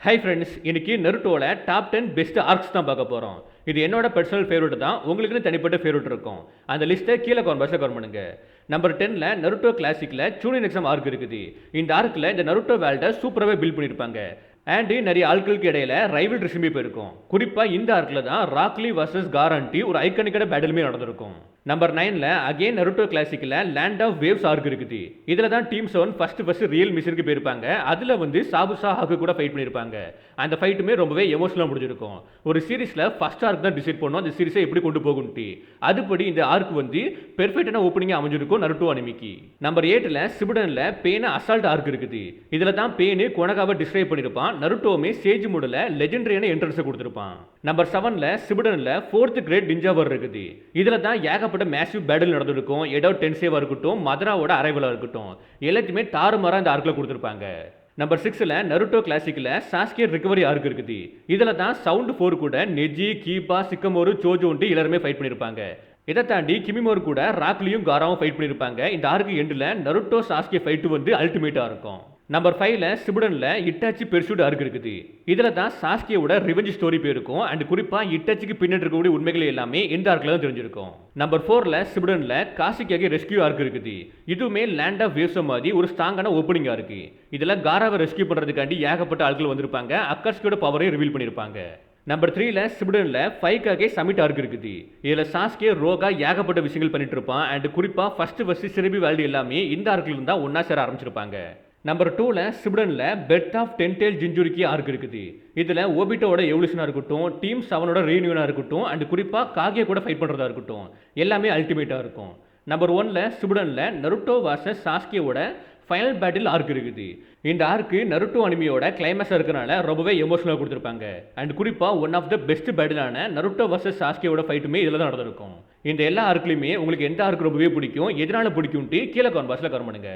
Hi friends, இன்னைக்கு நருட்டோல top 10 best arcs தான் பார்க்க போகிறோம். இது என்னோட பர்சனல் ஃபேவரட் தான். உங்களுக்குன்னு தனிப்பட்ட ஃபேவரட் இருக்கும். அந்த லிஸ்ட்டை கீழே பாக்ஸில் கமெண்ட் பண்ணுங்க. நம்பர் 10ல நருட்டோ கிளாசிக்கில் சூனின் எக்ஸாம் ஆர்க் இருக்குது. இந்த ஆர்க்கில் இந்த நருட்டோ வேல்டை சூப்பராகவே பில்ட் பண்ணியிருப்பாங்க. அண்ட் நிறைய ஆட்களுக்கு இடையில ரைவல் ரிஷிமி போயிருக்கும். குறிப்பாக இந்த ஆர்க்கில் தான் ராக்லி வர்சஸ் காரான்டி ஒரு ஐக்கனிக்கான பேட்டிலுமே நடந்திருக்கும். நம்பர் 9ல அகெயின் நருட்டோ கிளாசிக்கில் லேண்ட் ஆஃப் வேவ்ஸ் ஆர்க் இருக்குது. இதில் தான் டீம் 7 ஃபர்ஸ்ட் ரியல் மிஷனுக்கு போயிருப்பாங்க. அதில் வந்து சாபுசா ஹாக்கு கூட ஃபைட் பண்ணியிருப்பாங்க. அந்த ஃபைட்டுமே ரொம்பவே எமோஷனலாக முடிஞ்சிருக்கும். ஒரு சீரிஸில் ஃபர்ஸ்ட் ஆர்க் தான் டிசைட் பண்ணும் அந்த சீரிஸை எப்படி கொண்டு போகும்ட்டு. அதுபடி இந்த ஆர்க் வந்து பெர்ஃபெக்டான ஓப்பனிங்காக அமைஞ்சிருக்கும் நருட்டோ அனிமிக்கு. நம்பர் 8ல சிபுடனில் பேனை அசால்ட் ஆர்க் இருக்குது. இதில் தான் பேனு கொனகாவை டிஸ்ட்ரைவ் பண்ணியிருப்பான். நருட்டோமே சேஜ் மூடில் லெஜெண்டரியான என்ட்ரன்ஸை கொடுத்துருப்பான். நம்பர் 7ல சிபுடனில் 4th கிரேட் நிஞ்சா வார் இருக்குது. இதில் தான் ஏகப்பட்ட மேசிவ் பேட்டில் நடந்திருக்கும். எடோ டென்சேவாக இருக்கட்டும், மதுராவோட அரைவலாக இருக்கட்டும், எல்லாத்தையுமே தாறுமாறாக இந்த ஆர்க்கில் கொடுத்துருப்பாங்க. நம்பர் 6ல நருட்டோ கிளாசிக்கில் சாஸ்கே ரிகவரி ஆர்க் இருக்குது. இதில் தான் சவுண்ட் 4 கூட நெஜி, கீபா, சிக்கமோரு, சோஜோன்ட்டு எல்லாருமே ஃபைட் பண்ணியிருப்பாங்க. இதை தாண்டி கிமிமோர் கூட ராக்லியும் காராவும் ஃபைட் பண்ணியிருப்பாங்க. இந்த ஆர்க்கு எண்டில் நருட்டோ சாஸ்கே ஃபைட்டு வந்து அல்டிமேட்டாக இருக்கும். நம்பர் 5ல சிபுடனில் இட்டாச்சி பெர்சூட் ஆர்க் இருக்குது. இதில் தான் சாஸ்கியோட ரிவெஞ்ச் ஸ்டோரி போயிருக்கும். அண்ட் குறிப்பாக இட்டாச்சிக்கு பின்னாடி இருக்கக்கூடிய உண்மைகள் எல்லாமே இந்த ஆர்க்கில் தான் தெரிஞ்சிருக்கும். நம்பர் 4ல சிபுடனில் காசிக்காக ரெஸ்கியூ ஆர்க் இருக்குது. இதுவுமே லேண்ட் ஆஃப் வேவ்ஸ் மாதிரி ஒரு ஸ்ட்ராங்கான ஓப்பனிங்காக இருக்கு. இதில் காராவை ரெஸ்கியூ பண்ணுறதுக்காண்டி ஏகப்பட்ட ஆட்கள் வந்திருப்பாங்க. அக்கர்ஸ்கியோட பவரையும் ரிவீல் பண்ணியிருப்பாங்க. நம்பர் 3ல சிபுடனில் 5K சமிட் ஆர்க் இருக்குது. இதில் சாஸ்கே ரோகா ஏகப்பட்ட விஷயங்கள் பண்ணிட்டு இருப்பான். அண்ட் குறிப்பாக ஃபர்ஸ்ட் சிரிபி வேல்டு எல்லாமே இந்த ஆர்க்கில் இருந்தால் ஒன்றா சேர ஆரம்பிச்சிருப்பாங்க. நம்பர் 2ல சிபுடனில் பெட் ஆஃப் டென்டேல் ஜிஞ்சுரிக்கி ஆர்க் இருக்குது. இதில் ஓபிட்டோட எவல்யூஷனாக இருக்கட்டும், டீம் 7ஓட ரீயூனியனாக இருக்கட்டும், அண்ட் குறிப்பாக காகே கூட ஃபைட் பண்ணுறதா இருக்கட்டும், எல்லாமே அல்டிமேட்டாக இருக்கும். நம்பர் 1ல சிபுடனில் நருட்டோ வாசஸ் சாஸ்கேவோட ஃபைனல் பேட்டில் ஆர்க் இருக்குது. இந்த ஆர்க்கு நருட்டோ அனிமியோட கிளைமேக்ஸாக இருக்கிறனால ரொம்பவே எமோஷனலாக கொடுத்துருப்பாங்க. அண்ட் குறிப்பாக ஒன் ஆஃப் த பெஸ்ட் பேட்டிலான நருட்டோ வர்சஸ் சாஸ்கேவோட ஃபைட்டுமே இதில் தான் நடந்திருக்கும். இந்த எல்லா ஆர்க்லையுமே உங்களுக்கு எந்த ஆர்க் ரொம்பவே பிடிக்கும், எதனால பிடிக்கும்ட்டு கீழே கமெண்ட் பாக்ஸில் கமெண்ட் பண்ணுங்க.